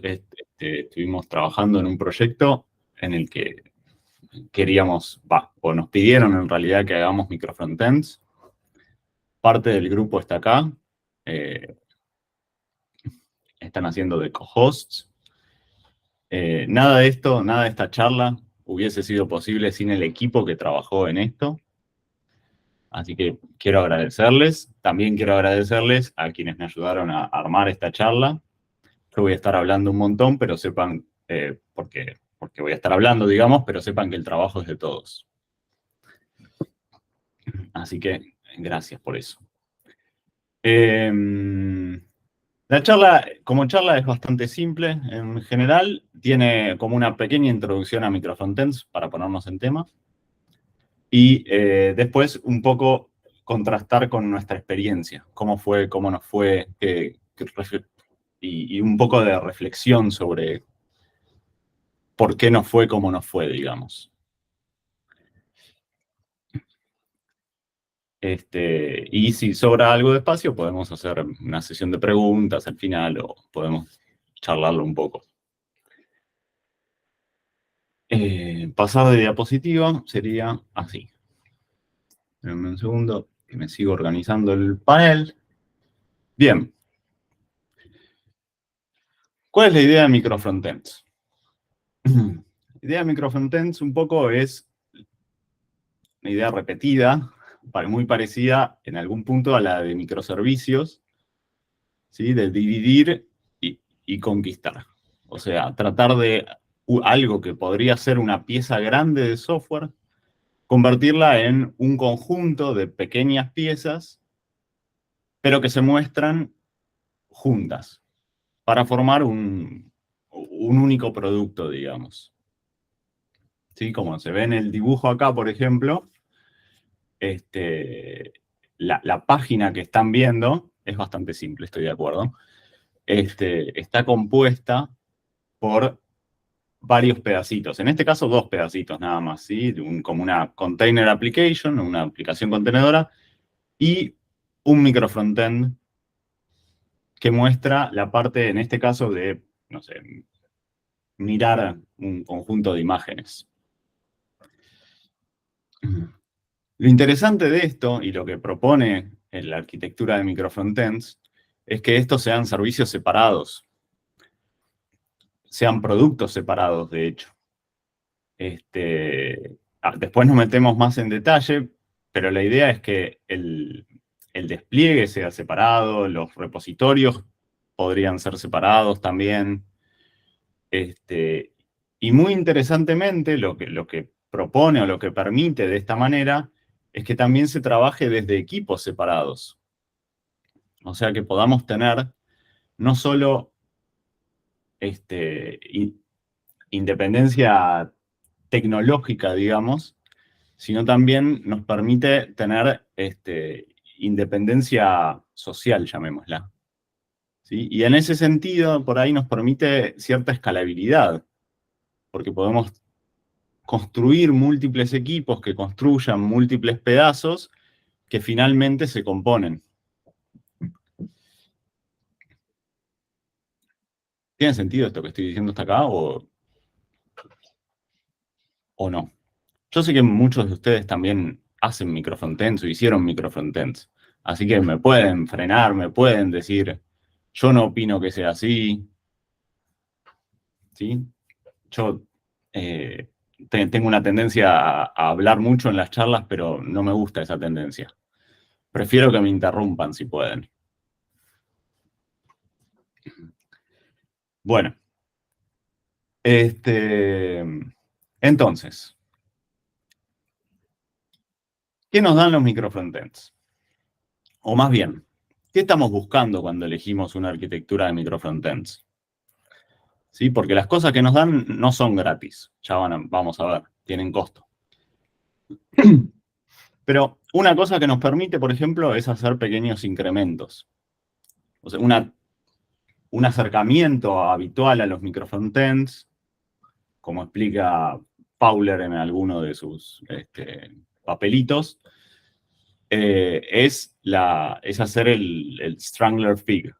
estuvimos trabajando en un proyecto en el que queríamos, o nos pidieron en realidad que hagamos microfrontends. Parte del grupo está acá. Están haciendo de co-hosts. Nada de esto, nada de esta charla hubiese sido posible sin el equipo que trabajó en esto. Así que quiero agradecerles. También quiero agradecerles a quienes me ayudaron a armar esta charla. Yo voy a estar hablando un montón, pero sepan, porque voy a estar hablando, digamos, pero sepan que el trabajo es de todos. Así que gracias por eso. La charla, como charla, es bastante simple. En general, tiene como una pequeña introducción a microfrontends para ponernos en tema. Y después un poco contrastar con nuestra experiencia. Cómo fue, cómo nos fue, y un poco de reflexión sobre por qué nos fue como nos fue, digamos. Y si sobra algo de espacio, podemos hacer una sesión de preguntas al final o podemos charlarlo un poco. Pasar de diapositiva sería así. Espérenme un segundo, que me sigo organizando el panel. Bien. ¿Cuál es la idea de microfrontends? La idea de microfrontends un poco es una idea repetida, muy parecida en algún punto a la de microservicios, ¿sí? De dividir y conquistar. O sea, tratar de algo que podría ser una pieza grande de software, convertirla en un conjunto de pequeñas piezas, pero que se muestran juntas, para formar un único producto, digamos. ¿Sí? Como se ve en el dibujo acá, por ejemplo, la página que están viendo es bastante simple, estoy de acuerdo. Está compuesta por varios pedacitos. En este caso, dos pedacitos nada más, ¿sí? Como una container application, una aplicación contenedora, y un microfrontend que muestra la parte, en este caso, de, no sé, mirar un conjunto de imágenes. Lo interesante de esto, y lo que propone en la arquitectura de microfrontends, es que estos sean servicios separados, sean productos separados, de hecho. Después nos metemos más en detalle, pero la idea es que el despliegue sea separado, los repositorios podrían ser separados también. Y muy interesantemente, lo que propone o lo que permite de esta manera es que también se trabaje desde equipos separados. O sea, que podamos tener no solo independencia tecnológica, digamos, sino también nos permite tener independencia social, llamémosla. ¿Sí? Y en ese sentido, por ahí nos permite cierta escalabilidad, porque podemos construir múltiples equipos que construyan múltiples pedazos que finalmente se componen. ¿Tiene sentido esto que estoy diciendo hasta acá o no? Yo sé que muchos de ustedes también hacen microfrontends o hicieron microfrontends, así que me pueden frenar, me pueden decir, yo no opino que sea así, ¿sí? Yo tengo una tendencia a hablar mucho en las charlas, pero no me gusta esa tendencia. Prefiero que me interrumpan si pueden. Bueno. Entonces, ¿qué nos dan los microfrontends? O más bien, ¿qué estamos buscando cuando elegimos una arquitectura de microfrontends? ¿Sí? Porque las cosas que nos dan no son gratis. Ya vamos a ver, tienen costo. Pero una cosa que nos permite, por ejemplo, es hacer pequeños incrementos. O sea, un acercamiento habitual a los microfrontends, como explica Fowler en alguno de sus papelitos, es hacer el Strangler Fig.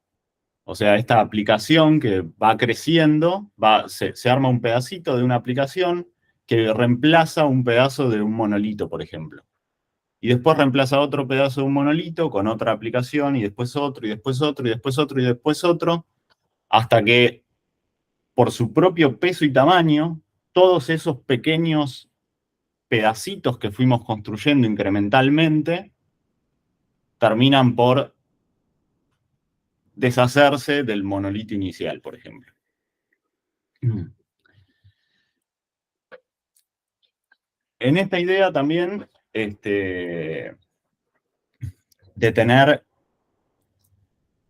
O sea, esta aplicación que va creciendo, se arma un pedacito de una aplicación que reemplaza un pedazo de un monolito, por ejemplo. Y después reemplaza otro pedazo de un monolito con otra aplicación, y después otro, y después otro, y después otro, y después otro, hasta que por su propio peso y tamaño, todos esos pequeños pedacitos que fuimos construyendo incrementalmente terminan por deshacerse del monolito inicial, por ejemplo. En esta idea también de tener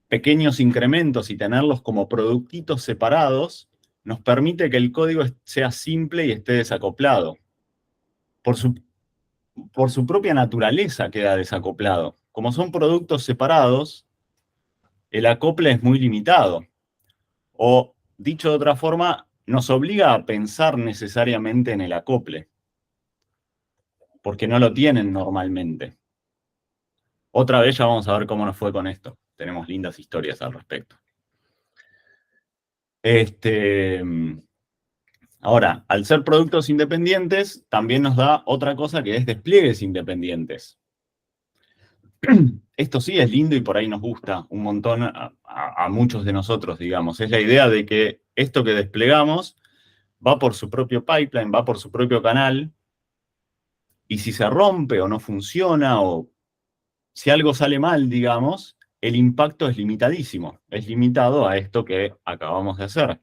pequeños incrementos y tenerlos como productitos separados, nos permite que el código sea simple y esté desacoplado. Por su propia naturaleza queda desacoplado. Como son productos separados, el acople es muy limitado. O, dicho de otra forma, nos obliga a pensar necesariamente en el acople, porque no lo tienen normalmente. Otra vez ya vamos a ver cómo nos fue con esto. Tenemos lindas historias al respecto. Ahora, al ser productos independientes, también nos da otra cosa que es despliegues independientes. Esto sí es lindo y por ahí nos gusta un montón a muchos de nosotros, digamos. Es la idea de que esto que desplegamos va por su propio pipeline, va por su propio canal, y si se rompe o no funciona, o si algo sale mal, digamos, el impacto es limitadísimo. Es limitado a esto que acabamos de hacer.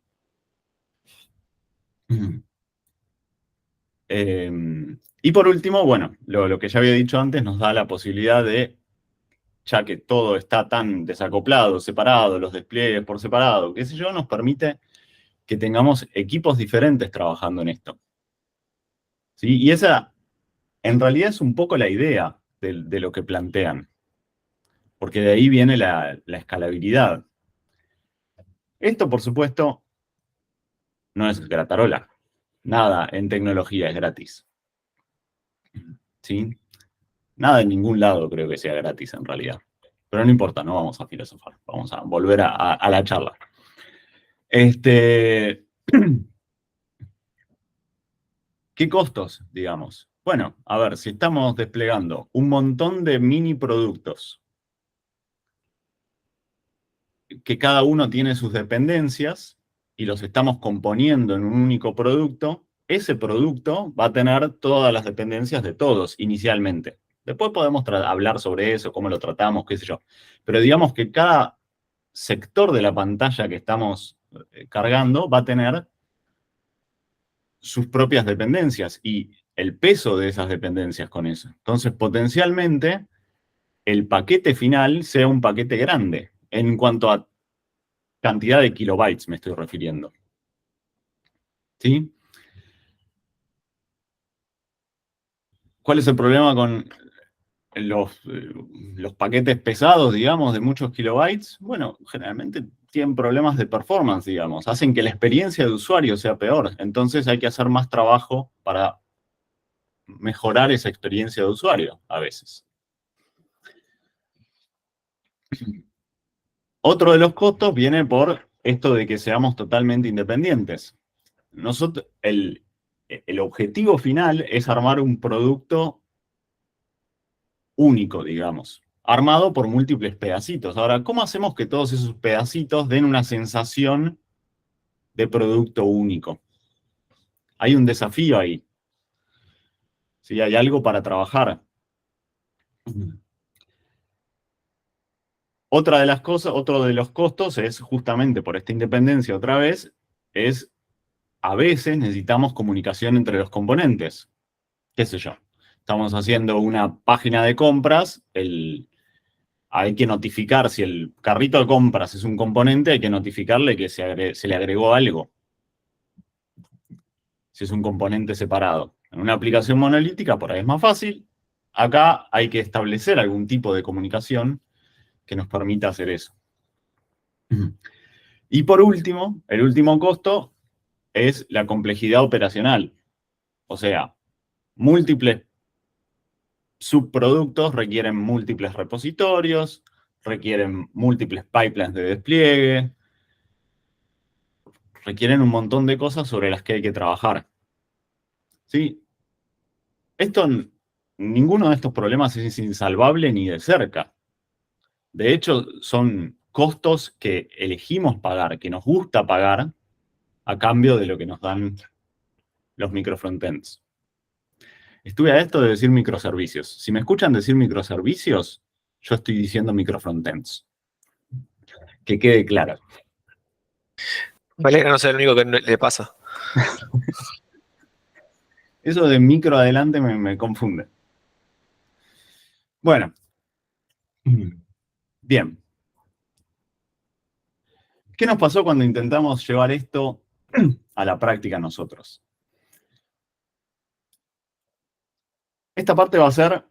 Y por último, bueno, lo que ya había dicho antes nos da la posibilidad de, ya que todo está tan desacoplado, separado, los despliegues por separado, qué sé yo, nos permite que tengamos equipos diferentes trabajando en esto. ¿Sí? Y esa, en realidad, es un poco la idea de lo que plantean, porque de ahí viene la escalabilidad. Esto, por supuesto, no es gratarola. Nada en tecnología es gratis. ¿Sí? Nada en ningún lado creo que sea gratis en realidad. Pero no importa, no vamos a filosofar. Vamos a volver a la charla. ¿Qué costos, digamos? Bueno, a ver, si estamos desplegando un montón de mini productos, que cada uno tiene sus dependencias, y los estamos componiendo en un único producto, ese producto va a tener todas las dependencias de todos inicialmente. Después podemos hablar sobre eso, cómo lo tratamos, qué sé yo. Pero digamos que cada sector de la pantalla que estamos cargando va a tener sus propias dependencias y el peso de esas dependencias con eso. Entonces, potencialmente, el paquete final sea un paquete grande en cuanto a cantidad de kilobytes me estoy refiriendo. ¿Sí? ¿Cuál es el problema con los paquetes pesados, digamos, de muchos kilobytes? Bueno, generalmente tienen problemas de performance, digamos. Hacen que la experiencia de usuario sea peor. Entonces hay que hacer más trabajo para mejorar esa experiencia de usuario a veces. Otro de los costos viene por esto de que seamos totalmente independientes. El objetivo final es armar un producto único, digamos, armado por múltiples pedacitos. Ahora, ¿cómo hacemos que todos esos pedacitos den una sensación de producto único? Hay un desafío ahí. ¿Sí? Hay algo para trabajar. Otra de las cosas, otro de los costos es justamente por esta independencia otra vez, es a veces necesitamos comunicación entre los componentes. ¿Qué sé yo? Estamos haciendo una página de compras, hay que notificar, si el carrito de compras es un componente, hay que notificarle que se le agregó algo. Si es un componente separado. En una aplicación monolítica, por ahí es más fácil. Acá hay que establecer algún tipo de comunicación que nos permita hacer eso. Y por último, el último costo es la complejidad operacional. O sea, múltiples subproductos requieren múltiples repositorios, requieren múltiples pipelines de despliegue, requieren un montón de cosas sobre las que hay que trabajar. ¿Sí? Ninguno de estos problemas es insalvable ni de cerca. De hecho, son costos que elegimos pagar, que nos gusta pagar, a cambio de lo que nos dan los microfrontends. Estuve a esto de decir microservicios. Si me escuchan decir microservicios, yo estoy diciendo microfrontends. Que quede claro. Me alegra no ser el único que le pasa. Eso de micro adelante me confunde. Bueno. Bien. ¿Qué nos pasó cuando intentamos llevar esto a la práctica nosotros? Esta parte va a ser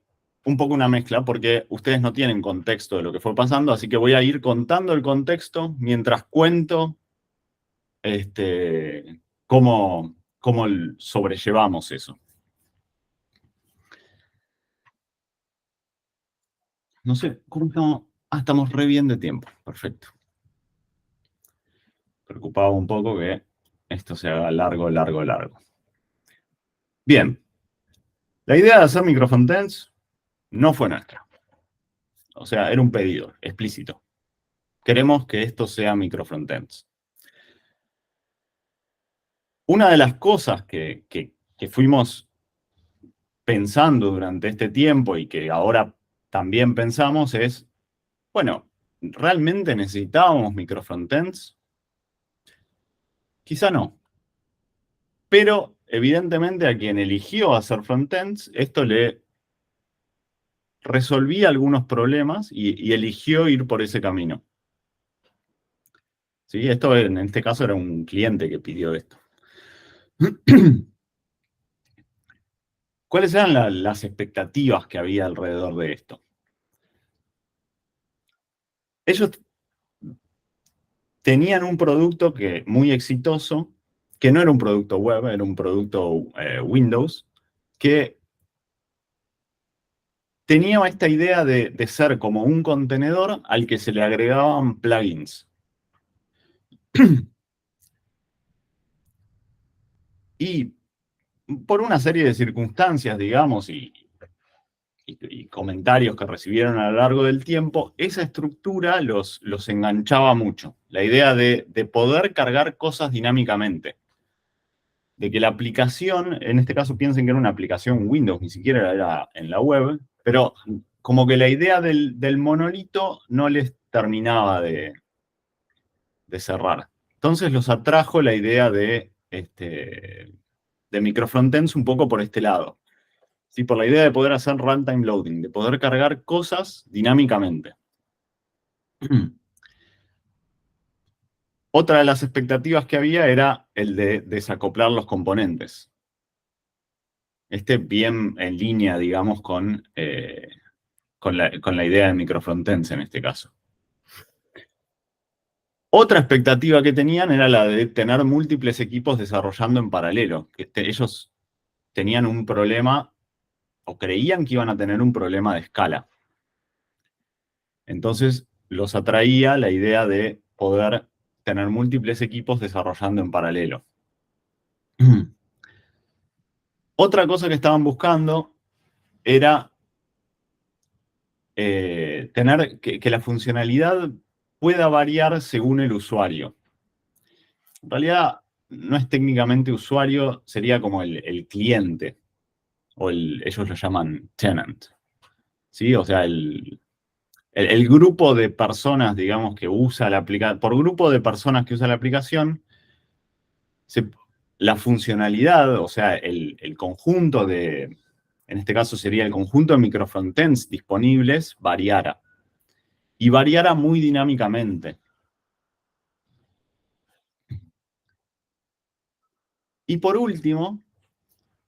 un poco una mezcla porque ustedes no tienen contexto de lo que fue pasando, así que voy a ir contando el contexto mientras cuento cómo sobrellevamos eso. No sé, ¿cómo estamos? Ah, estamos re bien de tiempo. Perfecto. Preocupaba un poco que esto se haga largo, largo, largo. Bien. La idea de hacer microfrontends no fue nuestra. O sea, era un pedido explícito. Queremos que esto sea microfrontends. Una de las cosas que fuimos pensando durante este tiempo y que ahora también pensamos es, bueno, ¿realmente necesitábamos microfrontends? Quizá no. Pero evidentemente a quien eligió hacer frontends, esto le resolvía algunos problemas y eligió ir por ese camino. ¿Sí? Esto en este caso era un cliente que pidió esto. ¿Cuáles eran las expectativas que había alrededor de esto? Ellos tenían un producto muy exitoso, que no era un producto web, era un producto Windows, que tenía esta idea de ser como un contenedor al que se le agregaban plugins. Y por una serie de circunstancias, digamos, y comentarios que recibieron a lo largo del tiempo, esa estructura los enganchaba mucho. La idea de poder cargar cosas dinámicamente. De que la aplicación, en este caso piensen que era una aplicación Windows, ni siquiera era en la web, pero como que la idea del monolito no les terminaba de cerrar. Entonces los atrajo la idea de microfrontends un poco por este lado. ¿Sí? Por la idea de poder hacer runtime loading, de poder cargar cosas dinámicamente. Otra de las expectativas que había era el de desacoplar los componentes. Bien en línea, digamos, con la idea de microfrontends en este caso. Otra expectativa que tenían era la de tener múltiples equipos desarrollando en paralelo. Ellos tenían un problema, o creían que iban a tener un problema de escala. Entonces los atraía la idea de poder tener múltiples equipos desarrollando en paralelo. Otra cosa que estaban buscando era tener que la funcionalidad pueda variar según el usuario. En realidad, no es técnicamente usuario, sería como el cliente, o ellos lo llaman tenant. ¿Sí? O sea, el grupo de personas, digamos, que usa la aplicación, por grupo de personas que usa la aplicación, la funcionalidad, o sea, el conjunto en este caso sería el conjunto de microfrontends disponibles, variara. Y variara muy dinámicamente. Y por último,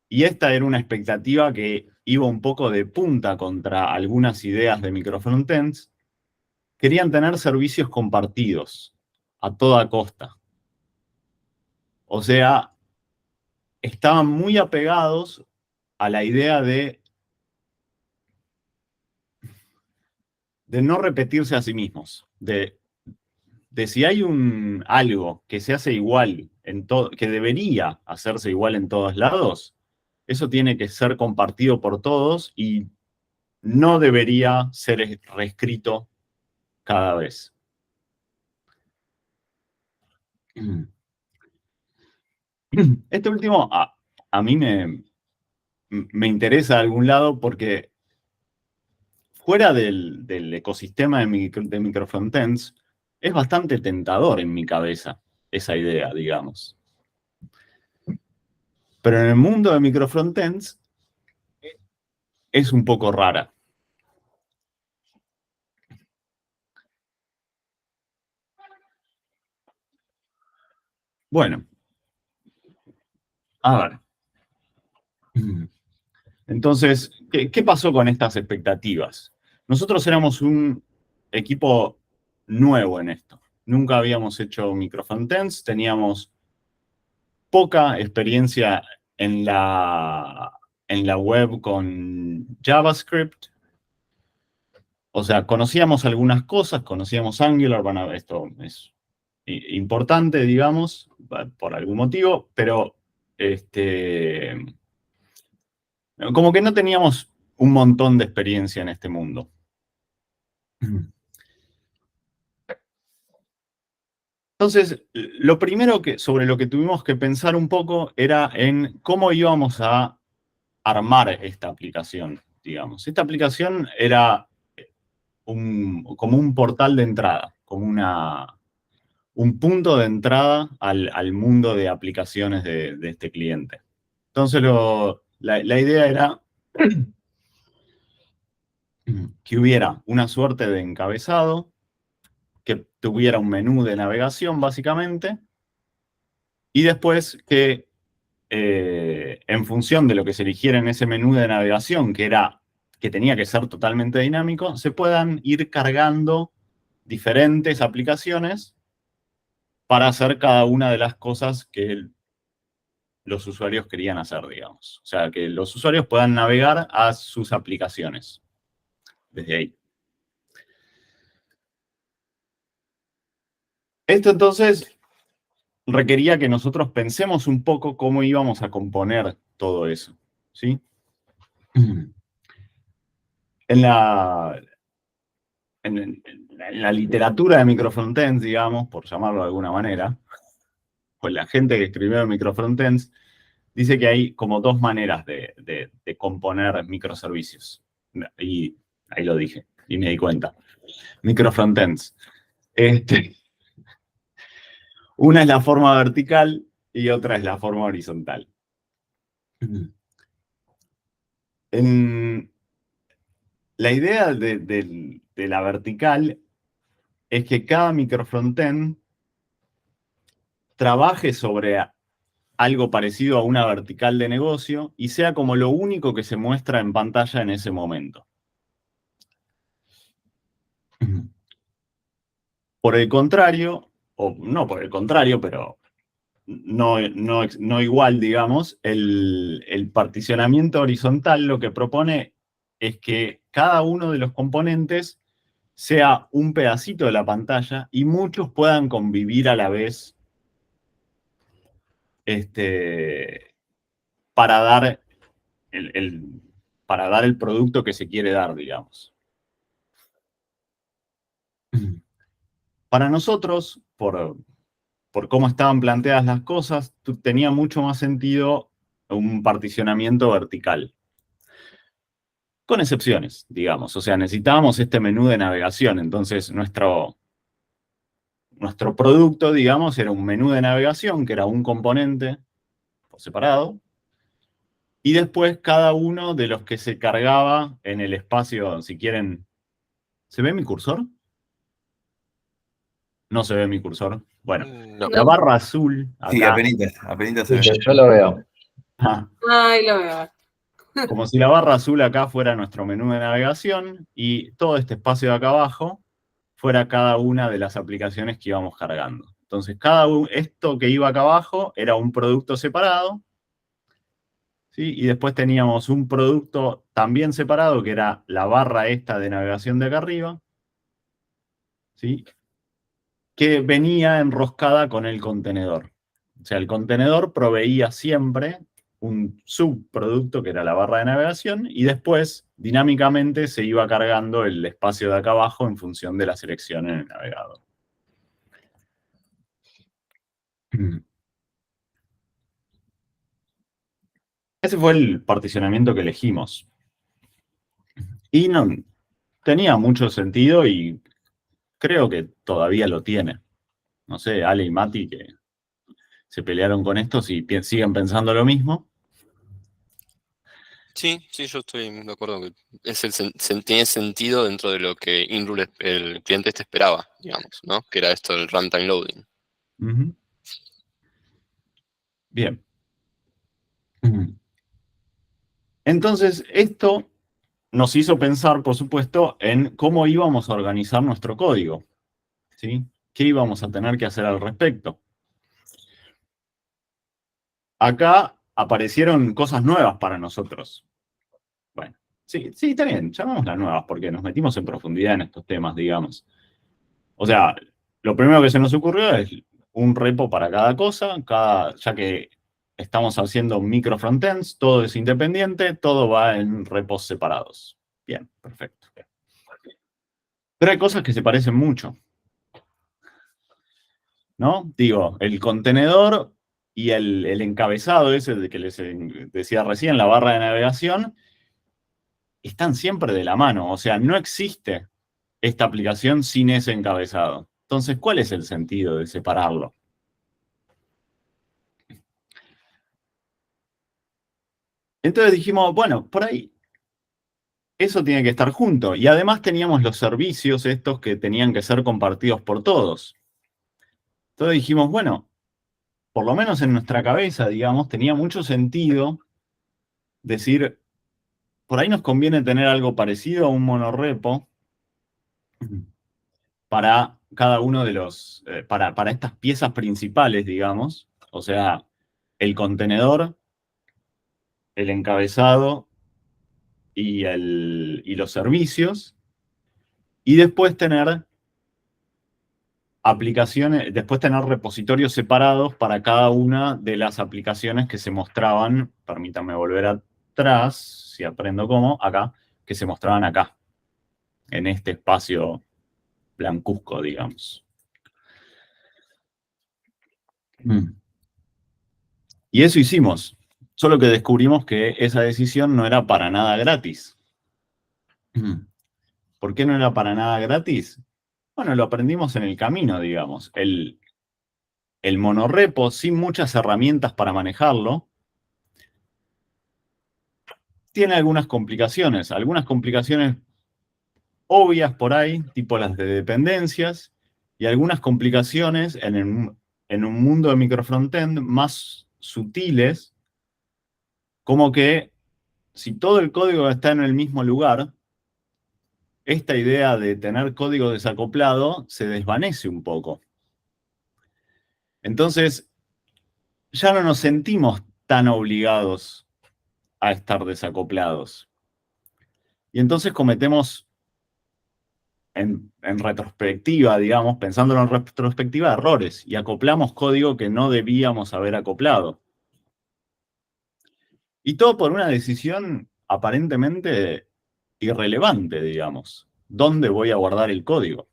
y esta era una expectativa que iba un poco de punta contra algunas ideas de microfrontends, querían tener servicios compartidos a toda costa. O sea, estaban muy apegados a la idea de de no repetirse a sí mismos, de si hay algo que se hace igual en todo, que debería hacerse igual en todos lados, eso tiene que ser compartido por todos y no debería ser reescrito cada vez. Este último a mí me interesa de algún lado porque fuera del ecosistema de microfrontends, es bastante tentador en mi cabeza esa idea, digamos. Pero en el mundo de microfrontends es un poco rara. Bueno, a ver. Entonces, ¿qué pasó con estas expectativas? Nosotros éramos un equipo nuevo en esto. Nunca habíamos hecho microfrontends, teníamos poca experiencia en la web con JavaScript. O sea, conocíamos algunas cosas, conocíamos Angular, bueno, esto es importante, digamos, por algún motivo, pero como que no teníamos un montón de experiencia en este mundo. Entonces, lo primero sobre lo que tuvimos que pensar un poco era en cómo íbamos a armar esta aplicación, digamos. Esta aplicación era como un portal de entrada, como un punto de entrada al mundo de aplicaciones de este cliente. Entonces, la idea era que hubiera una suerte de encabezado, que tuviera un menú de navegación, básicamente, y después que en función de lo que se eligiera en ese menú de navegación, que tenía que ser totalmente dinámico, se puedan ir cargando diferentes aplicaciones para hacer cada una de las cosas que los usuarios querían hacer, digamos. O sea, que los usuarios puedan navegar a sus aplicaciones desde ahí. Esto entonces requería que nosotros pensemos un poco cómo íbamos a componer todo eso, ¿sí? En la literatura de microfrontends, digamos, por llamarlo de alguna manera, pues la gente que escribió microfrontends dice que hay como dos maneras de componer microservicios. Y ahí lo dije, y me di cuenta. Microfrontends. Una es la forma vertical y otra es la forma horizontal. La idea de la vertical es que cada microfrontend trabaje sobre algo parecido a una vertical de negocio y sea como lo único que se muestra en pantalla en ese momento. Por el contrario, o no por el contrario, pero no igual, digamos, el particionamiento horizontal lo que propone es que cada uno de los componentes sea un pedacito de la pantalla y muchos puedan convivir a la vez para dar para dar el producto que se quiere dar, digamos. Para nosotros, por cómo estaban planteadas las cosas, tenía mucho más sentido un particionamiento vertical. Con excepciones, digamos. O sea, necesitábamos este menú de navegación. Entonces, nuestro producto, digamos, era un menú de navegación, que era un componente por separado. Y después cada uno de los que se cargaba en el espacio, si quieren... ¿Se ve mi cursor? No se ve mi cursor. Bueno, No. la barra azul acá. Sí, apenitas se ve. Yo lo veo. Ahí lo veo. Como si la barra azul acá fuera nuestro menú de navegación y todo este espacio de acá abajo fuera cada una de las aplicaciones que íbamos cargando. Entonces, esto que iba acá abajo era un producto separado, ¿sí? Y después teníamos un producto también separado, que era la barra esta de navegación de acá arriba, ¿sí? Que venía enroscada con el contenedor. O sea, el contenedor proveía siempre un subproducto que era la barra de navegación y después dinámicamente se iba cargando el espacio de acá abajo en función de la selección en el navegador. Ese fue el particionamiento que elegimos. Y no, tenía mucho sentido y creo que todavía lo tiene. No sé, Ale y Mati, que se pelearon con esto, si siguen pensando lo mismo. Sí, yo estoy de acuerdo que tiene sentido dentro de lo que InRule, el cliente esperaba, digamos, ¿no? Que era esto del runtime loading. Uh-huh. Bien. Entonces, esto nos hizo pensar, por supuesto, en cómo íbamos a organizar nuestro código, ¿sí? ¿Qué íbamos a tener que hacer al respecto? Acá aparecieron cosas nuevas para nosotros. Bueno, sí, está bien, llamémoslas nuevas porque nos metimos en profundidad en estos temas, digamos. O sea, lo primero que se nos ocurrió es un repo para cada cosa, ya que estamos haciendo micro frontends, todo es independiente, todo va en repos separados. Bien, perfecto. Pero hay cosas que se parecen mucho, ¿no? Digo, el contenedor y el encabezado ese de que les decía recién, la barra de navegación, están siempre de la mano. O sea, no existe esta aplicación sin ese encabezado. Entonces, ¿cuál es el sentido de separarlo? Entonces dijimos, bueno, por ahí eso tiene que estar junto. Y además teníamos los servicios estos que tenían que ser compartidos por todos. Entonces dijimos, bueno, por lo menos en nuestra cabeza, digamos, tenía mucho sentido decir, por ahí nos conviene tener algo parecido a un monorepo para cada uno de los, para estas piezas principales, digamos. O sea, el contenedor, el encabezado y los servicios. Y después tener aplicaciones, después tener repositorios separados para cada una de las aplicaciones que se mostraban, permítanme volver atrás, si aprendo cómo, acá, que se mostraban acá, en este espacio blancuzco, digamos. Y eso hicimos, solo que descubrimos que esa decisión no era para nada gratis. ¿Por qué no era para nada gratis? Bueno, lo aprendimos en el camino, digamos. El monorepo, sin muchas herramientas para manejarlo, tiene algunas complicaciones obvias por ahí, tipo las de dependencias, y algunas complicaciones en un mundo de microfrontend más sutiles, como que si todo el código está en el mismo lugar, esta idea de tener código desacoplado se desvanece un poco. Entonces, ya no nos sentimos tan obligados a estar desacoplados. Y entonces cometemos, en retrospectiva, digamos, pensándolo en retrospectiva, errores y acoplamos código que no debíamos haber acoplado. Y todo por una decisión aparentemente irrelevante, digamos. ¿Dónde voy a guardar el código?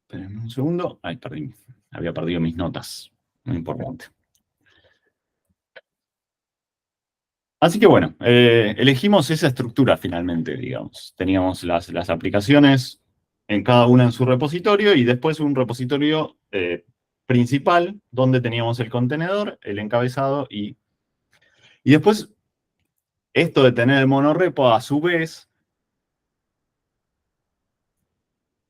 Espérenme un segundo. Ay, perdí. Había perdido mis notas. Muy importante. Así que bueno, elegimos esa estructura finalmente, digamos. Teníamos las aplicaciones en cada una en su repositorio y después un repositorio principal donde teníamos el contenedor, el encabezado y después esto de tener el monorepo a su vez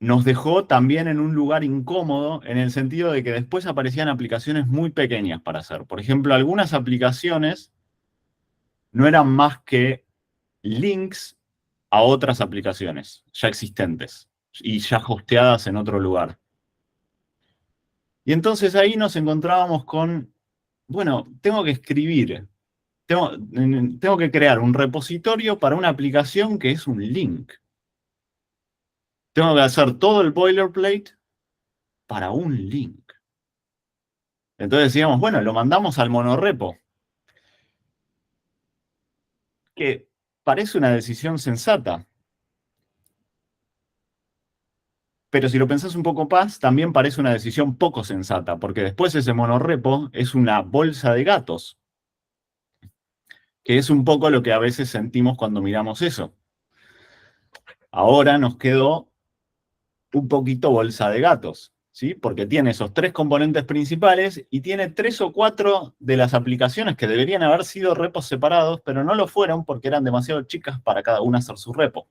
nos dejó también en un lugar incómodo en el sentido de que después aparecían aplicaciones muy pequeñas para hacer. Por ejemplo, algunas aplicaciones no eran más que links a otras aplicaciones ya existentes y ya hosteadas en otro lugar. Y entonces ahí nos encontrábamos con, bueno, tengo tengo que crear un repositorio para una aplicación que es un link. Tengo que hacer todo el boilerplate para un link. Entonces decíamos, bueno, lo mandamos al monorepo. Que parece una decisión sensata. Pero si lo pensás un poco más, también parece una decisión poco sensata, porque después ese monorepo es una bolsa de gatos, que es un poco lo que a veces sentimos cuando miramos eso. Ahora nos quedó un poquito bolsa de gatos, ¿sí? Porque tiene esos 3 componentes principales y tiene 3 o 4 de las aplicaciones que deberían haber sido repos separados, pero no lo fueron porque eran demasiado chicas para cada una hacer su repo.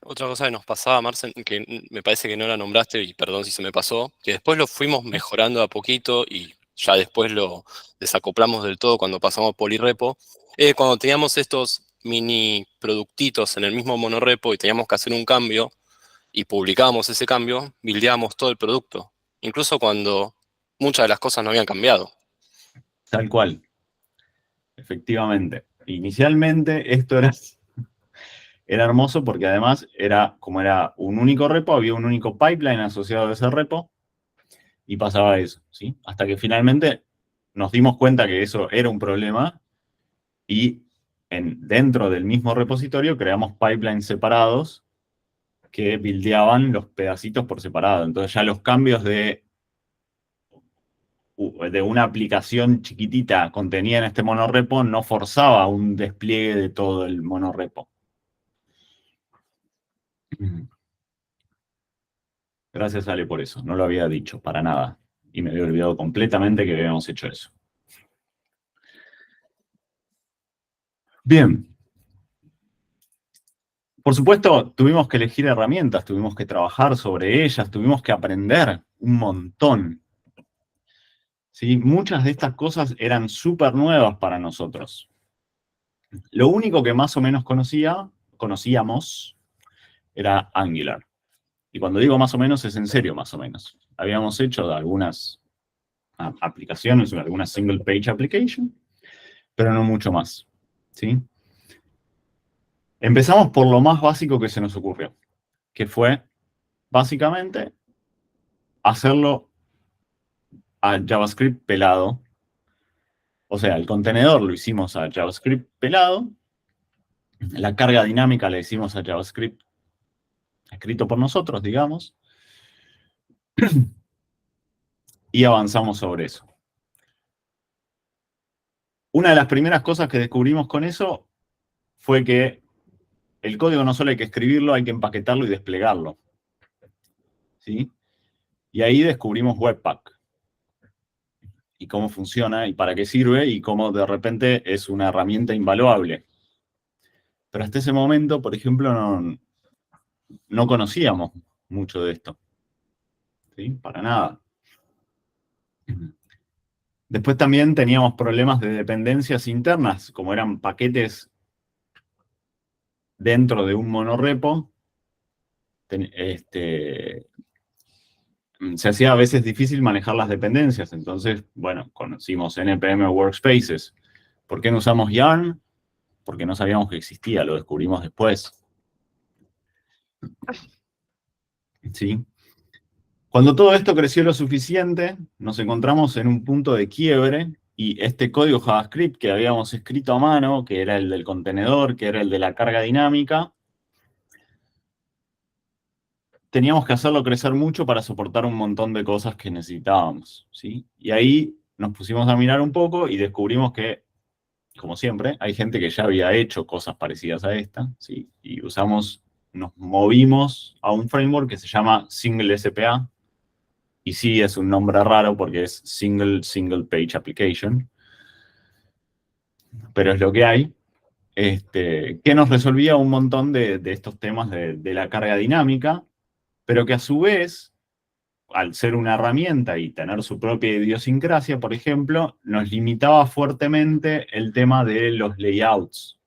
Otra cosa que nos pasaba, Marcen, que me parece que no la nombraste, y perdón si se me pasó, que después lo fuimos mejorando a poquito y ya después lo desacoplamos del todo cuando pasamos a Polirepo, cuando teníamos estos mini productitos en el mismo monorepo y teníamos que hacer un cambio y publicábamos ese cambio, buildeábamos todo el producto, incluso cuando muchas de las cosas no habían cambiado. Tal cual. Efectivamente. Inicialmente esto era hermoso porque además como era un único repo, había un único pipeline asociado a ese repo y pasaba eso, ¿sí? Hasta que finalmente nos dimos cuenta que eso era un problema y dentro del mismo repositorio creamos pipelines separados que buildeaban los pedacitos por separado. Entonces ya los cambios de una aplicación chiquitita contenida en este monorepo no forzaba un despliegue de todo el monorepo. Gracias, Ale, por eso. No lo había dicho, para nada. Y me había olvidado completamente que habíamos hecho eso. Bien. Por supuesto, tuvimos que elegir herramientas, tuvimos que trabajar sobre ellas, tuvimos que aprender un montón. ¿Sí? Muchas de estas cosas eran súper nuevas para nosotros. Lo único que más o menos conocíamos, era Angular. Y cuando digo más o menos, es en serio más o menos. Habíamos hecho algunas aplicaciones, algunas single page application, pero no mucho más. ¿Sí? Empezamos por lo más básico que se nos ocurrió, que fue, básicamente, hacerlo a JavaScript pelado. O sea, el contenedor lo hicimos a JavaScript pelado, la carga dinámica la hicimos a JavaScript escrito por nosotros, digamos, y avanzamos sobre eso. Una de las primeras cosas que descubrimos con eso fue que el código no solo hay que escribirlo, hay que empaquetarlo y desplegarlo. ¿Sí? Y ahí descubrimos Webpack. Y cómo funciona, y para qué sirve, y cómo de repente es una herramienta invaluable. Pero hasta ese momento, por ejemplo, no conocíamos mucho de esto. ¿Sí? Para nada. Después también teníamos problemas de dependencias internas, como eran paquetes dentro de un monorepo. Se hacía a veces difícil manejar las dependencias. Entonces, bueno, conocimos NPM Workspaces. ¿Por qué no usamos Yarn? Porque no sabíamos que existía, lo descubrimos después. ¿Sí? Cuando todo esto creció lo suficiente, nos encontramos en un punto de quiebre y este código JavaScript que habíamos escrito a mano, que era el del contenedor, que era el de la carga dinámica, teníamos que hacerlo crecer mucho para soportar un montón de cosas que necesitábamos, ¿sí? Y ahí nos pusimos a mirar un poco y descubrimos que, como siempre, hay gente que ya había hecho cosas parecidas a esta, ¿sí? Y nos movimos a un framework que se llama Single SPA, y sí es un nombre raro porque es Single Page Application, pero es lo que hay, que nos resolvía un montón de estos temas de la carga dinámica, pero que a su vez, al ser una herramienta y tener su propia idiosincrasia, por ejemplo, nos limitaba fuertemente el tema de los layouts.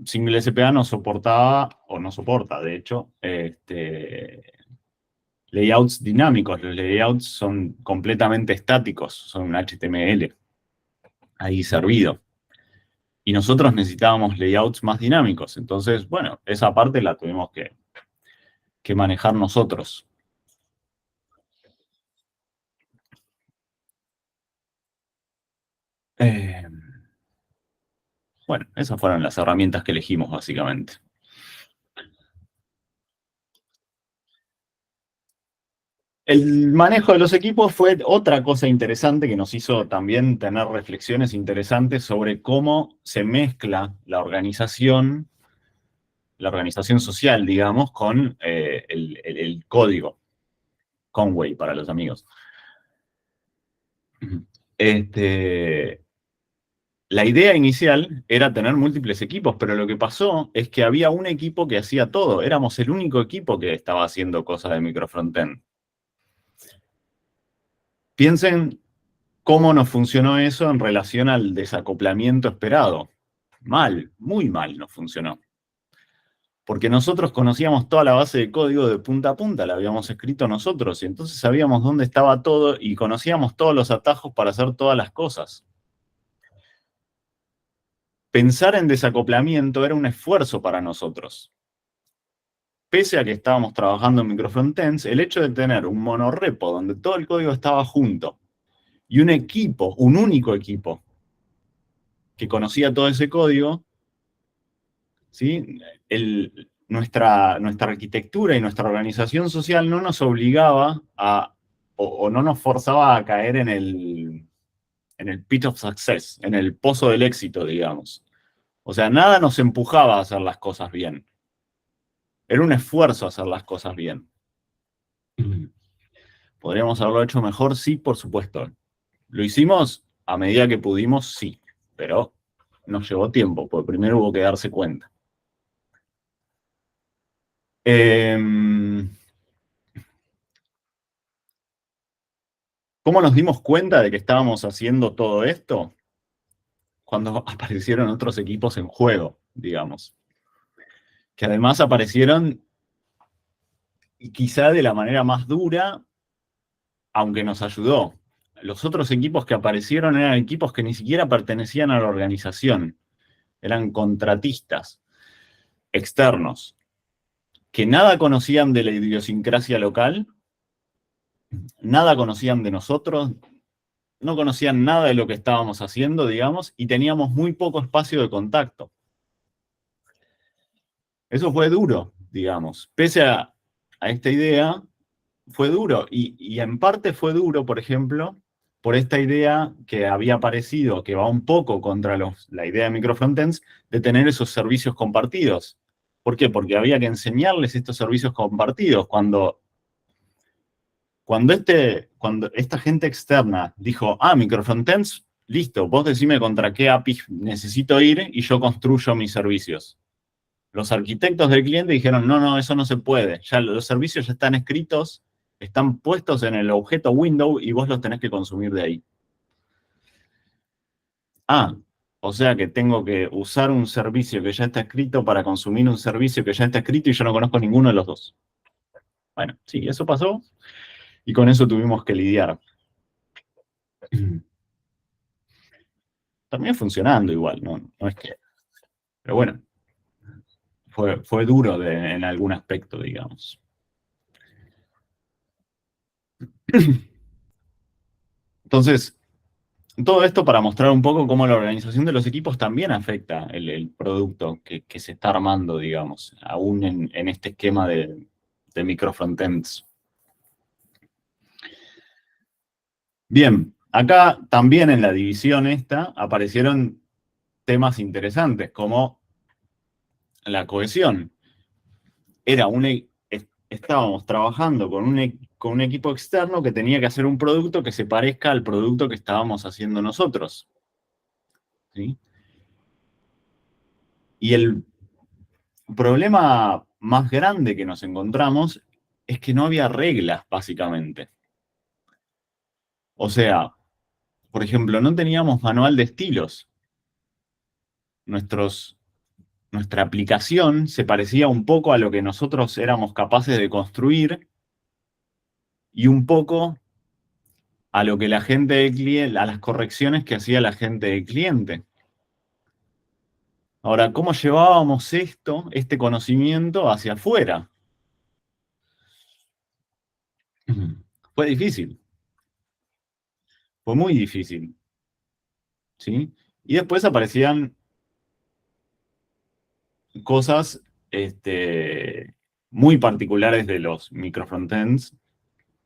Single SPA no soportaba, o no soporta, de hecho, layouts dinámicos. Los layouts son completamente estáticos, son un HTML ahí servido. Y nosotros necesitábamos layouts más dinámicos. Entonces, bueno, esa parte la tuvimos que manejar nosotros. Bueno, esas fueron las herramientas que elegimos, básicamente. El manejo de los equipos fue otra cosa interesante que nos hizo también tener reflexiones interesantes sobre cómo se mezcla la organización social, digamos, con el código. Conway para los amigos. La idea inicial era tener múltiples equipos, pero lo que pasó es que había un equipo que hacía todo. Éramos el único equipo que estaba haciendo cosas de microfrontend. Piensen cómo nos funcionó eso en relación al desacoplamiento esperado. Mal, muy mal nos funcionó. Porque nosotros conocíamos toda la base de código de punta a punta, la habíamos escrito nosotros, y entonces sabíamos dónde estaba todo y conocíamos todos los atajos para hacer todas las cosas. Pensar en desacoplamiento era un esfuerzo para nosotros. Pese a que estábamos trabajando en microfrontends, el hecho de tener un monorepo donde todo el código estaba junto y un equipo, un único equipo, que conocía todo ese código, ¿sí? Nuestra arquitectura y nuestra organización social no nos obligaba o no nos forzaba a caer en el pit of success, en el pozo del éxito, digamos. O sea, nada nos empujaba a hacer las cosas bien. Era un esfuerzo hacer las cosas bien. ¿Podríamos haberlo hecho mejor? Sí, por supuesto. ¿Lo hicimos a medida que pudimos? Sí, pero nos llevó tiempo, porque primero hubo que darse cuenta. ¿Cómo nos dimos cuenta de que estábamos haciendo todo esto? Cuando aparecieron otros equipos en juego, digamos. Que además aparecieron, y quizá de la manera más dura, aunque nos ayudó. Los otros equipos que aparecieron eran equipos que ni siquiera pertenecían a la organización. Eran contratistas externos, que nada conocían de la idiosincrasia local, nada conocían de nosotros, no conocían nada de lo que estábamos haciendo, digamos, y teníamos muy poco espacio de contacto. Eso fue duro, digamos. Pese a esta idea, fue duro. Y en parte fue duro, por ejemplo, por esta idea que había aparecido, que va un poco contra la idea de microfrontends, de tener esos servicios compartidos. ¿Por qué? Porque había que enseñarles estos servicios compartidos. Cuando esta gente externa dijo, microfrontends, listo, vos decime contra qué API necesito ir y yo construyo mis servicios. Los arquitectos del cliente dijeron, no, eso no se puede. Ya los servicios ya están escritos, están puestos en el objeto window y vos los tenés que consumir de ahí. O sea que tengo que usar un servicio que ya está escrito para consumir un servicio que ya está escrito y yo no conozco ninguno de los dos. Bueno, sí, eso pasó y con eso tuvimos que lidiar. También funcionando igual, no es que... Pero bueno, fue duro en algún aspecto, digamos. Entonces, todo esto para mostrar un poco cómo la organización de los equipos también afecta el producto que se está armando, digamos, aún en este esquema de microfrontends. Bien, acá también en la división esta aparecieron temas interesantes como la cohesión. Estábamos trabajando con un equipo externo que tenía que hacer un producto que se parezca al producto que estábamos haciendo nosotros. ¿Sí? Y el problema más grande que nos encontramos es que no había reglas, básicamente. O sea, por ejemplo, no teníamos manual de estilos. Nuestra aplicación se parecía un poco a lo que nosotros éramos capaces de construir, y un poco a lo que la gente del cliente, a las correcciones que hacía la gente del cliente. Ahora, ¿cómo llevábamos este conocimiento hacia afuera? Fue difícil. Fue muy difícil. ¿Sí? Y después aparecían cosas muy particulares de los microfrontends,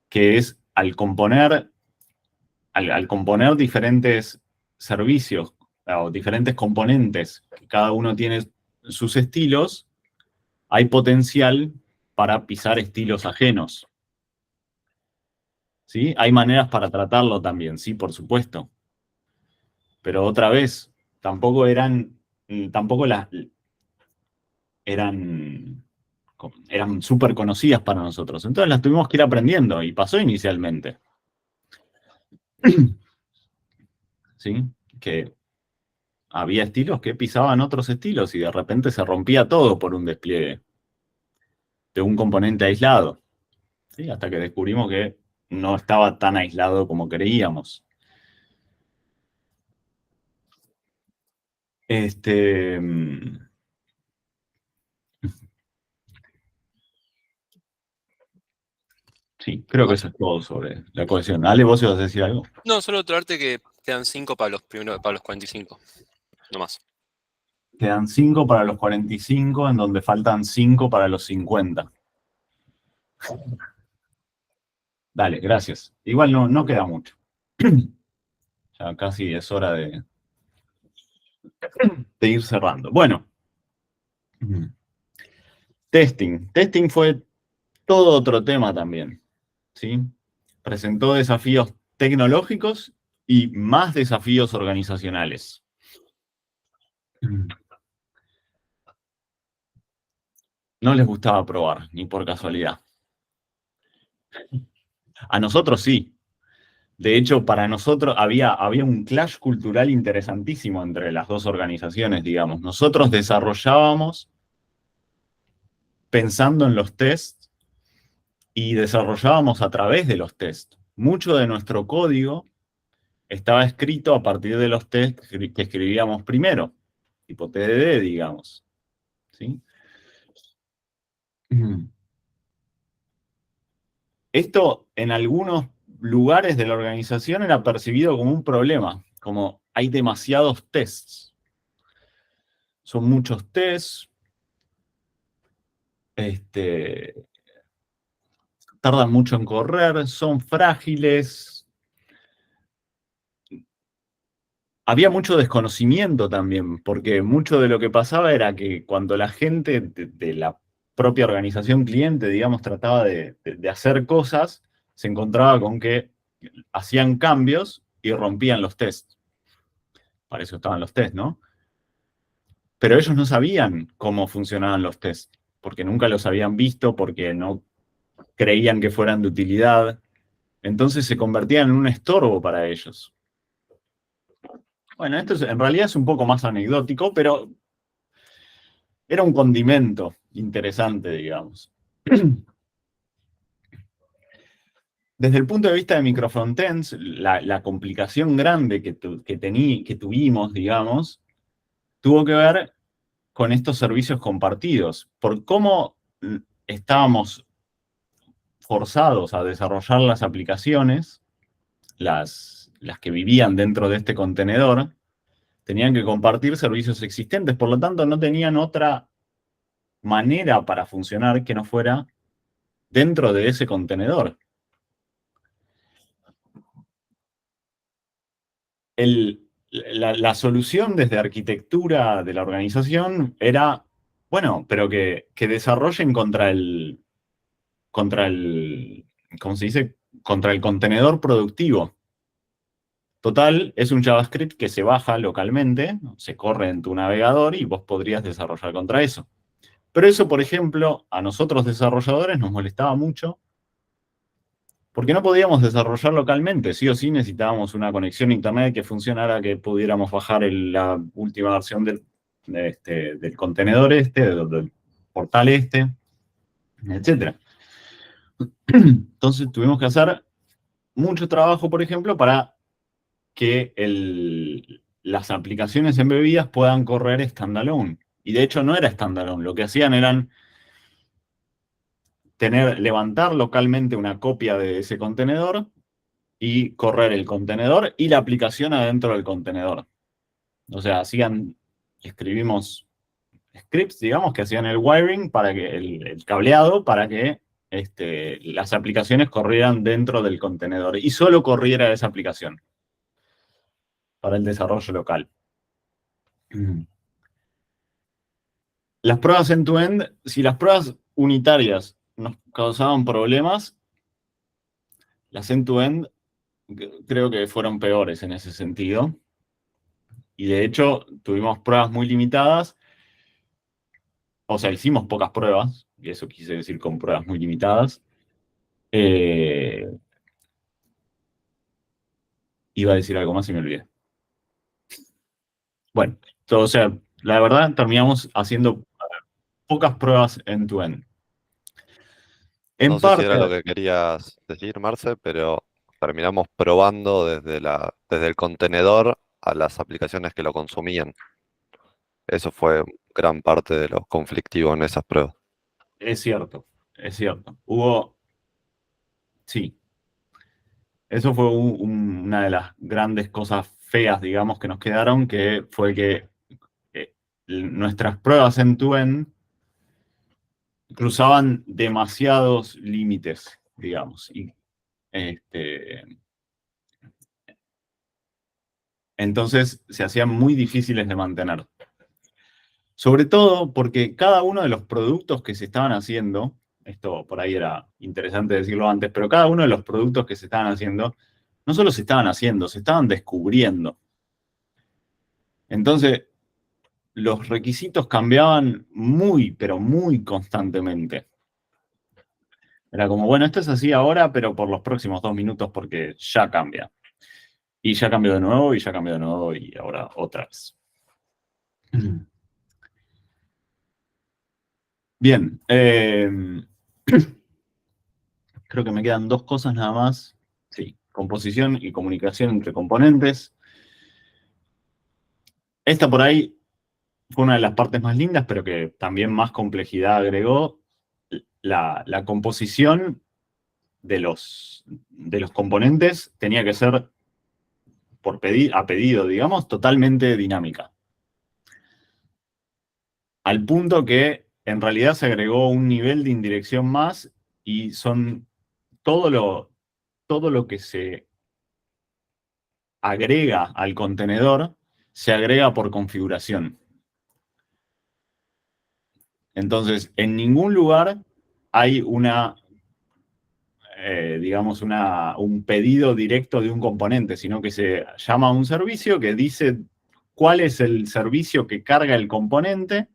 que es al componer diferentes servicios o diferentes componentes, que cada uno tiene sus estilos, hay potencial para pisar estilos ajenos. ¿Sí? Hay maneras para tratarlo también, sí, por supuesto. Pero otra vez, tampoco eran súper conocidas para nosotros. Entonces las tuvimos que ir aprendiendo y pasó inicialmente. ¿Sí? Que había estilos que pisaban otros estilos y de repente se rompía todo por un despliegue de un componente aislado. ¿Sí? Hasta que descubrimos que no estaba tan aislado como creíamos. Sí, creo que eso es todo sobre la cohesión. Ale, ¿vos ibas a decir algo? No, solo traerte que quedan 5 para los 45. No más. Quedan 5 para los 45, en donde faltan 5 para los 50. Dale, gracias. Igual no queda mucho. Ya casi es hora de ir cerrando. Bueno. Testing. Testing fue todo otro tema también. ¿Sí? Presentó desafíos tecnológicos y más desafíos organizacionales. No les gustaba probar, ni por casualidad. A nosotros sí. De hecho, para nosotros había un clash cultural interesantísimo entre las dos organizaciones, digamos. Nosotros desarrollábamos pensando en los tests y desarrollábamos a través de los tests. Mucho de nuestro código estaba escrito a partir de los tests que escribíamos primero, tipo TDD, digamos. ¿Sí? Esto en algunos lugares de la organización era percibido como un problema, como hay demasiados tests. Son muchos tests, tardan mucho en correr, son frágiles. Había mucho desconocimiento también, porque mucho de lo que pasaba era que cuando la gente de la propia organización cliente, digamos, trataba de hacer cosas, se encontraba con que hacían cambios y rompían los tests. Para eso estaban los tests, ¿no? Pero ellos no sabían cómo funcionaban los tests, porque nunca los habían visto, porque no creían que fueran de utilidad. Entonces se convertían en un estorbo para ellos. Bueno, esto en realidad es un poco más anecdótico, pero era un condimento interesante, digamos. Desde el punto de vista de microfrontends, la complicación grande que tuvimos, digamos, tuvo que ver con estos servicios compartidos, por cómo estábamos forzados a desarrollar las aplicaciones, las que vivían dentro de este contenedor, tenían que compartir servicios existentes, por lo tanto no tenían otra manera para funcionar que no fuera dentro de ese contenedor. La solución desde arquitectura de la organización era, bueno, pero que desarrollen contra el, ¿cómo se dice? Contra el contenedor productivo. Total, es un JavaScript que se baja localmente, se corre en tu navegador y vos podrías desarrollar contra eso. Pero eso, por ejemplo, a nosotros desarrolladores nos molestaba mucho porque no podíamos desarrollar localmente. Sí o sí necesitábamos una conexión a internet que funcionara, que pudiéramos bajar la última versión del contenedor del portal etc. Entonces tuvimos que hacer mucho trabajo, por ejemplo, para que las aplicaciones embebidas puedan correr standalone. Y de hecho no era standalone, lo que hacían eran levantar localmente una copia de ese contenedor y correr el contenedor y la aplicación adentro del contenedor. O sea, escribimos scripts, digamos, que hacían el wiring para que el cableado para que las aplicaciones corrieran dentro del contenedor y solo corriera esa aplicación para el desarrollo local. Las pruebas end-to-end, si las pruebas unitarias nos causaban problemas, las end-to-end creo que fueron peores en ese sentido. Y de hecho, tuvimos pruebas muy limitadas. O sea, hicimos pocas pruebas, y eso quise decir con pruebas muy limitadas. Iba a decir algo más y me olvidé. Bueno, o sea, la verdad terminamos haciendo pocas pruebas end-to-end. En No sé si parte, era lo que querías decir, Marce, pero terminamos probando desde el contenedor a las aplicaciones que lo consumían. Eso fue gran parte de lo conflictivo en esas pruebas. es cierto. Sí, eso fue una de las grandes cosas feas, digamos, que nos quedaron, que fue que nuestras pruebas end-to-end cruzaban demasiados límites, digamos. Y, entonces se hacían muy difíciles de mantener. Sobre todo porque cada uno de los productos que se estaban haciendo, esto por ahí era interesante decirlo antes, pero cada uno de los productos que se estaban haciendo, no solo se estaban haciendo, se estaban descubriendo. Entonces, los requisitos cambiaban muy, pero muy constantemente. Era como, bueno, esto es así ahora, pero por los próximos 2 minutos porque ya cambia. Y ya cambió de nuevo, y ya cambió de nuevo, y ahora otra vez. Bien. Creo que me quedan 2 cosas nada más. Sí, composición y comunicación entre componentes. Esta por ahí fue una de las partes más lindas, pero que también más complejidad agregó. La composición de los componentes tenía que ser a pedido, digamos, totalmente dinámica. Al punto que en realidad se agregó un nivel de indirección más y son todo lo que se agrega al contenedor, se agrega por configuración. Entonces, en ningún lugar hay digamos, un pedido directo de un componente, sino que se llama a un servicio que dice cuál es el servicio que carga el componente,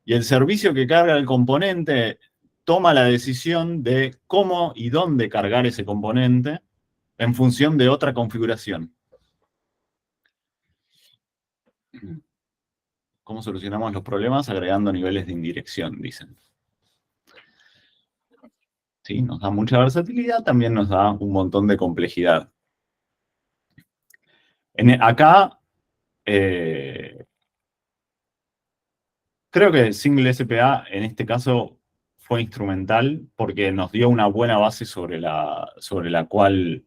y el servicio que carga el componente toma la decisión de cómo y dónde cargar ese componente en función de otra configuración. ¿Cómo solucionamos los problemas? Agregando niveles de indirección, dicen. Sí, nos da mucha versatilidad, también nos da un montón de complejidad. Acá, creo que Single SPA en este caso fue instrumental porque nos dio una buena base sobre la cual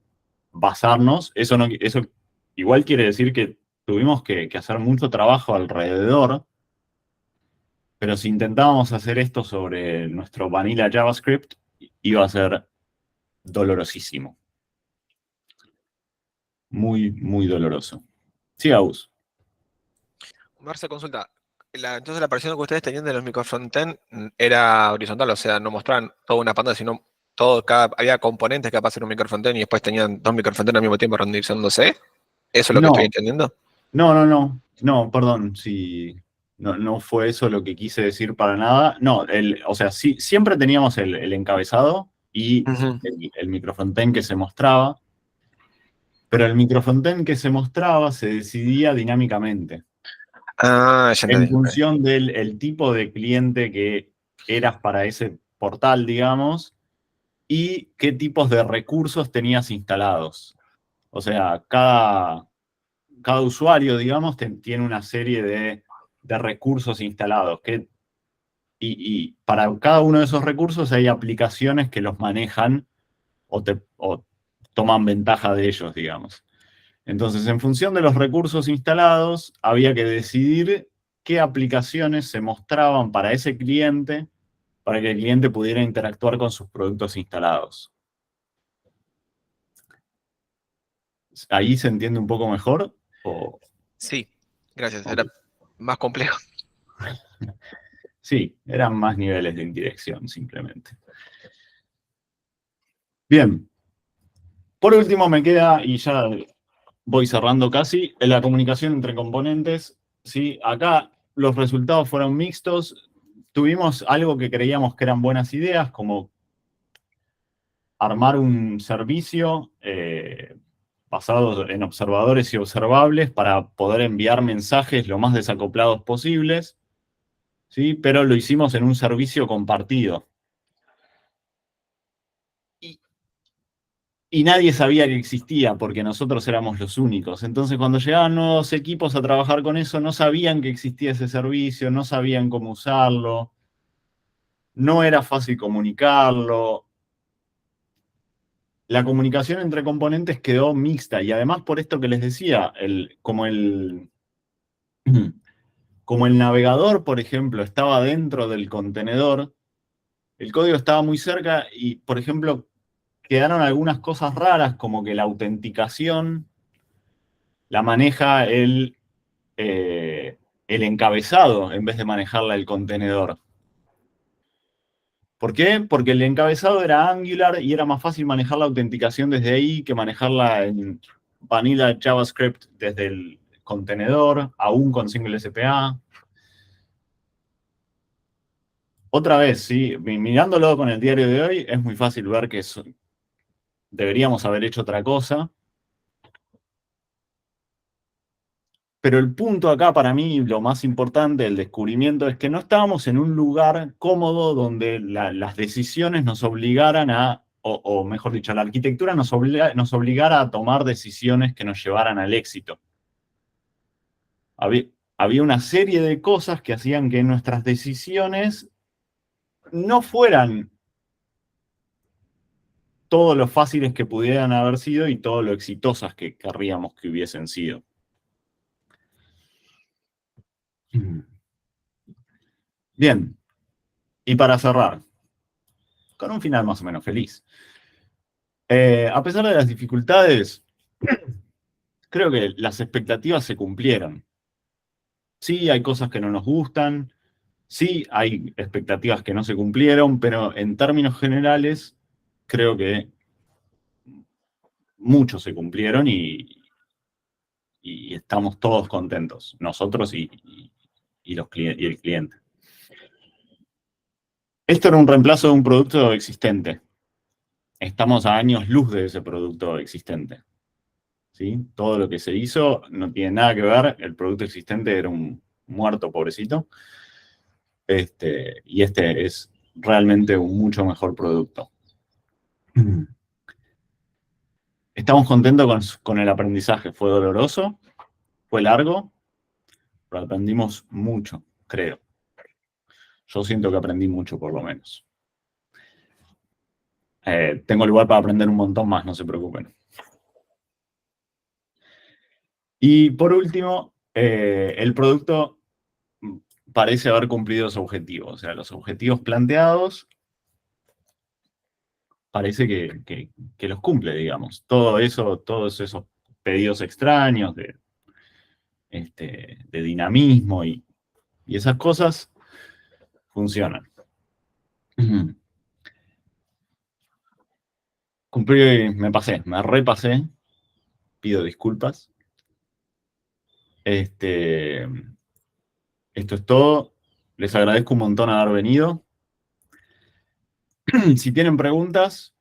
basarnos. Eso igual quiere decir que tuvimos que hacer mucho trabajo alrededor, pero si intentábamos hacer esto sobre nuestro vanilla JavaScript, iba a ser dolorosísimo. Muy, muy doloroso. Sí, Agus. Marce, consulta. Entonces la versión que ustedes tenían de los microfrontend era horizontal, o sea, no mostraban toda una pantalla, sino había componentes que aparecen en un microfrontend y después tenían 2 microfrontend al mismo tiempo rendizándose. ¿Eso es lo que estoy entendiendo? No, perdón, si no fue eso lo que quise decir para nada. No, o sea, sí, siempre teníamos el encabezado y el microfrontend que se mostraba, pero el microfrontend que se mostraba se decidía dinámicamente. Ah, ya entendí. En función del tipo de cliente que eras para ese portal, digamos, y qué tipos de recursos tenías instalados. O sea, cada usuario, digamos, tiene una serie de recursos instalados. Y para cada uno de esos recursos hay aplicaciones que los manejan o toman ventaja de ellos, digamos. Entonces, en función de los recursos instalados, había que decidir qué aplicaciones se mostraban para ese cliente, para que el cliente pudiera interactuar con sus productos instalados. ¿Ahí se entiende un poco mejor? Sí, gracias. Ok. Era más complejo. Sí, eran más niveles de indirección, simplemente. Bien. Por último me queda, y ya voy cerrando casi, la comunicación entre componentes. ¿Sí? Acá los resultados fueron mixtos. Tuvimos algo que creíamos que eran buenas ideas, como armar un servicio basado en observadores y observables para poder enviar mensajes lo más desacoplados posibles, ¿sí? Pero lo hicimos en un servicio compartido. Y nadie sabía que existía porque nosotros éramos los únicos. Entonces, cuando llegaban nuevos equipos a trabajar con eso, no sabían que existía ese servicio, no sabían cómo usarlo, no era fácil comunicarlo. La comunicación entre componentes quedó mixta y además por esto que les decía, como el navegador, por ejemplo, estaba dentro del contenedor, el código estaba muy cerca y, por ejemplo, quedaron algunas cosas raras como que la autenticación la maneja el encabezado en vez de manejarla el contenedor. ¿Por qué? Porque el encabezado era Angular y era más fácil manejar la autenticación desde ahí que manejarla en vanilla JavaScript desde el contenedor, aún con single SPA. Otra vez, sí, mirándolo con el diario de hoy, es muy fácil ver que deberíamos haber hecho otra cosa. Pero el punto acá para mí, lo más importante del descubrimiento, es que no estábamos en un lugar cómodo donde las decisiones nos obligaran o mejor dicho, la arquitectura nos obligara a tomar decisiones que nos llevaran al éxito. Había una serie de cosas que hacían que nuestras decisiones no fueran todo lo fáciles que pudieran haber sido y todo lo exitosas que querríamos que hubiesen sido. Bien, y para cerrar, con un final más o menos feliz. A pesar de las dificultades, creo que las expectativas se cumplieron. Sí, hay cosas que no nos gustan, sí, hay expectativas que no se cumplieron, pero en términos generales, creo que muchos se cumplieron y estamos todos contentos, nosotros y el cliente. Esto era un reemplazo de un producto existente. Estamos a años luz de ese producto existente. ¿Sí? Todo lo que se hizo no tiene nada que ver. El producto existente era un muerto pobrecito. Y este es realmente un mucho mejor producto. Estamos contentos con el aprendizaje. Fue doloroso, fue largo, pero aprendimos mucho, creo. Yo siento que aprendí mucho, por lo menos. Tengo lugar para aprender un montón más, no se preocupen. Y por último, el producto parece haber cumplido su objetivo. O sea, los objetivos planteados parece que los cumple, digamos. Todo eso, todos esos pedidos extraños de dinamismo y esas cosas funcionan. Cumplí, me repasé. Pido disculpas. Esto es todo. Les agradezco un montón haber venido. Si tienen preguntas,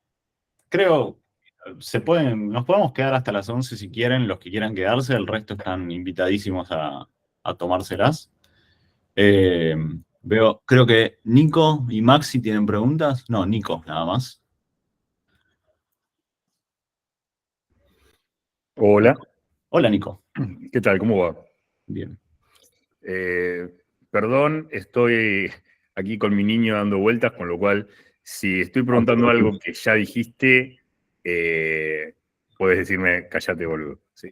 creo, nos podemos quedar hasta las 11 si quieren, los que quieran quedarse, el resto están invitadísimos a tomárselas. Creo que Nico y Maxi tienen preguntas. No, Nico, nada más. Hola, Hola, Nico. ¿qué tal? ¿Cómo va? Bien. Perdón, estoy aquí con mi niño dando vueltas, con lo cual, si estoy preguntando algo que ya dijiste, puedes decirme, cállate, boludo. ¿Sí?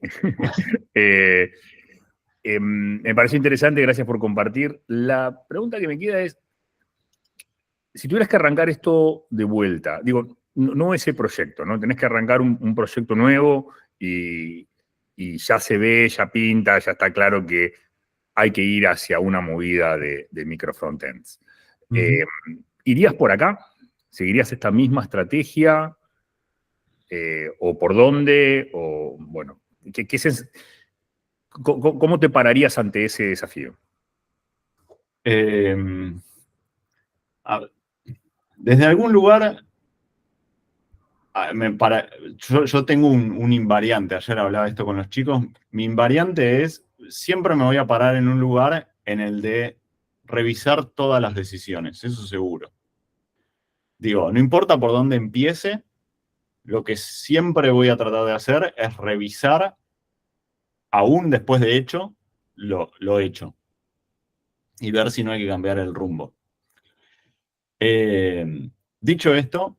Me pareció interesante, gracias por compartir. La pregunta que me queda es, si tuvieras que arrancar esto de vuelta, digo, no ese proyecto, ¿no? Tenés que arrancar un proyecto nuevo y ya se ve, ya pinta, ya está claro que hay que ir hacia una movida de microfrontends. ¿Irías por acá? ¿Seguirías esta misma estrategia? ¿O por dónde? O, bueno, ¿cómo te pararías ante ese desafío? A ver, desde algún lugar, yo tengo un invariante, ayer hablaba esto con los chicos, mi invariante es, siempre me voy a parar en un lugar en el de revisar todas las decisiones, eso seguro. Digo, no importa por dónde empiece, lo que siempre voy a tratar de hacer es revisar, aún después de hecho, lo hecho. Y ver si no hay que cambiar el rumbo. Dicho esto,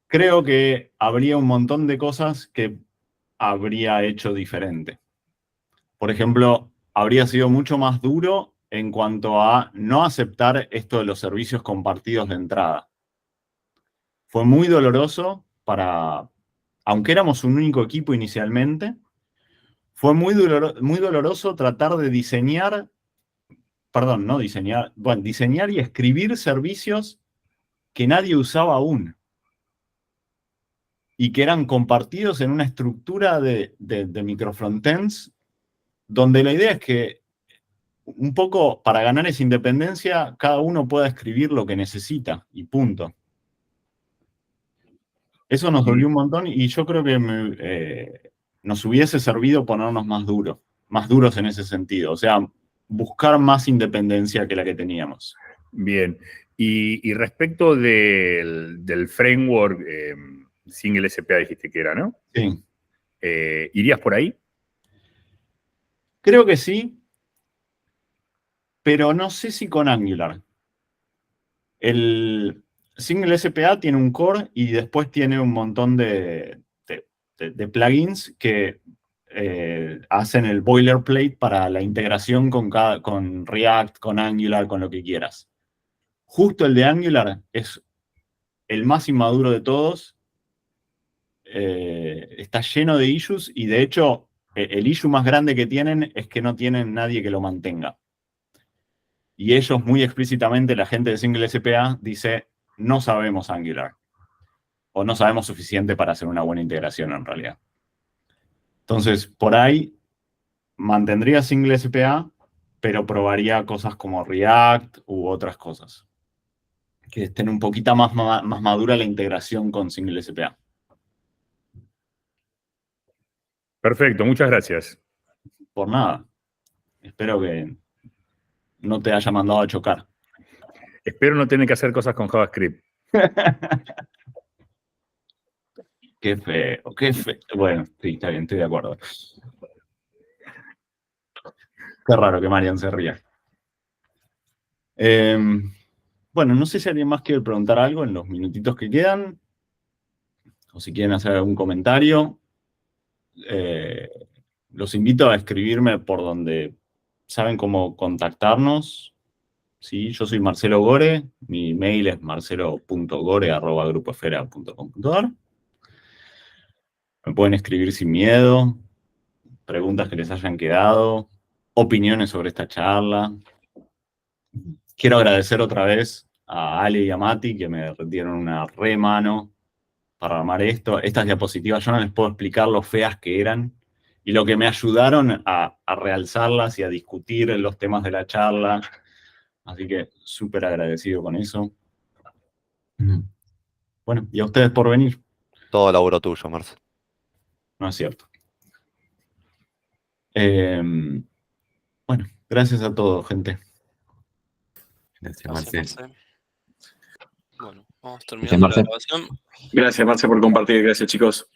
creo que habría un montón de cosas que habría hecho diferente. Por ejemplo, habría sido mucho más duro en cuanto a no aceptar esto de los servicios compartidos de entrada. Fue muy doloroso aunque éramos un único equipo inicialmente, fue muy doloroso tratar de diseñar y escribir servicios que nadie usaba aún y que eran compartidos en una estructura de microfrontends donde la idea es que un poco para ganar esa independencia cada uno pueda escribir lo que necesita y punto. Eso nos dolió un montón y yo creo que nos hubiese servido ponernos más duros en ese sentido. O sea, buscar más independencia que la que teníamos. Bien. Y respecto del framework Single SPA, dijiste que era, ¿no? Sí. ¿Irías por ahí? Creo que sí, pero no sé si con Angular. El Single SPA tiene un core y después tiene un montón de plugins que hacen el boilerplate para la integración con React, con Angular, con lo que quieras. Justo el de Angular es el más inmaduro de todos. Está lleno de issues y de hecho el issue más grande que tienen es que no tienen nadie que lo mantenga. Y ellos muy explícitamente, la gente de Single SPA dice, no sabemos Angular. O no sabemos suficiente para hacer una buena integración en realidad. Entonces, por ahí mantendría Single SPA, pero probaría cosas como React u otras cosas. Que estén un poquito más madura la integración con Single SPA. Perfecto, muchas gracias. Por nada. Espero que no te haya mandado a chocar. Espero no tener que hacer cosas con JavaScript. Qué feo, qué feo. Bueno, sí, está bien, estoy de acuerdo. Qué raro que Marian se ría. Bueno, no sé si alguien más quiere preguntar algo en los minutitos que quedan. O si quieren hacer algún comentario. Los invito a escribirme por donde saben cómo contactarnos. ¿Sí? Yo soy Marcelo Gore. Mi mail es marcelo.gore@grupoesfera.com.ar. Me pueden escribir sin miedo. Preguntas que les hayan quedado. Opiniones sobre esta charla. Quiero agradecer otra vez a Ale y a Mati que me dieron una re mano para armar esto. Estas diapositivas yo no les puedo explicar lo feas que eran y lo que me ayudaron a realzarlas y a discutir los temas de la charla. Así que súper agradecido con eso. Bueno, y a ustedes por venir. Todo laburo tuyo, Marce. No es cierto. Bueno, gracias a todos, gente. Gracias, Marce. Bueno, vamos terminando la grabación. Gracias, Marce, por compartir. Gracias, chicos.